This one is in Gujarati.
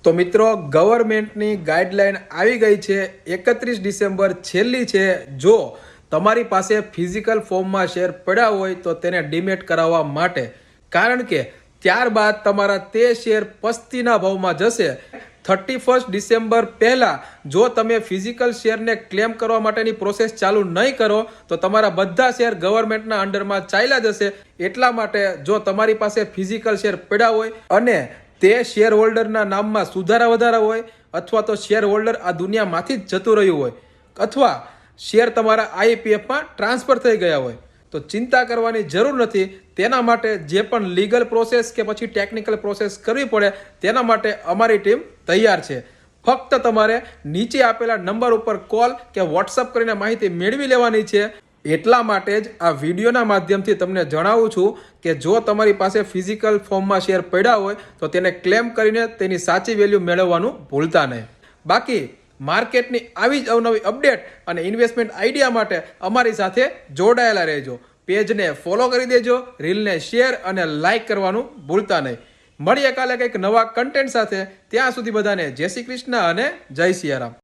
તો મિત્રો, ગવર્મેન્ટની ગાઈડલાઈન આવી ગઈ છે 31 ડિસેમ્બર છેલ્લી છે. જો તમારી પાસે ફિઝિકલ ફોર્મમાં શેર પડ્યા હોય તો તેને ડીમેટ કરાવવા માટે, કારણ કે ત્યારબાદ તમારા તે શેર પસ્તીના ભાવમાં જશે. 31 ડિસેમ્બર પહેલાં જો તમે ફિઝિકલ શેરને ક્લેમ કરવા માટેની પ્રોસેસ ચાલુ નહીં કરો તો તમારા બધા શેર ગવર્મેન્ટના અંડરમાં ચાલ્યા જશે. એટલા માટે જો તમારી પાસે ફિઝિકલ શેર પડ્યા હોય અને તે શેર હોલ્ડરના નામમાં સુધારા વધારા હોય, અથવા તો શેર હોલ્ડર આ દુનિયામાંથી જ જતું રહ્યું હોય, અથવા શેર તમારા આઈપીએફમાં ટ્રાન્સફર થઈ ગયા હોય, તો ચિંતા કરવાની જરૂર નથી. તેના માટે જે પણ લીગલ પ્રોસેસ કે પછી ટેકનિકલ પ્રોસેસ કરવી પડે તેના માટે અમારી ટીમ તૈયાર છે. ફક્ત તમારે નીચે આપેલા નંબર ઉપર કોલ કે વોટ્સઅપ કરીને માહિતી મેળવી લેવાની છે. એટલા માટે જ આ વિડીયોના માધ્યમથી તમને જણાવું છું કે જો તમારી પાસે ફિઝિકલ ફોર્મમાં શેર પડ્યા હોય તો તેને ક્લેમ કરીને તેની સાચી વેલ્યુ મેળવવાનું ભૂલતા નહીં. બાકી માર્કેટની આવી જ અવનવી અપડેટ અને ઇન્વેસ્ટમેન્ટ આઈડિયા માટે અમારી સાથે જોડાયેલા રહેજો. પેજને ફોલો કરી દેજો, રીલને શેર અને લાઇક કરવાનું ભૂલતા નહીં. મળીએ કાલે કંઈક નવા કન્ટેન્ટ સાથે. ત્યાં સુધી બધાને જય શ્રી કૃષ્ણ અને જય સિયારામ.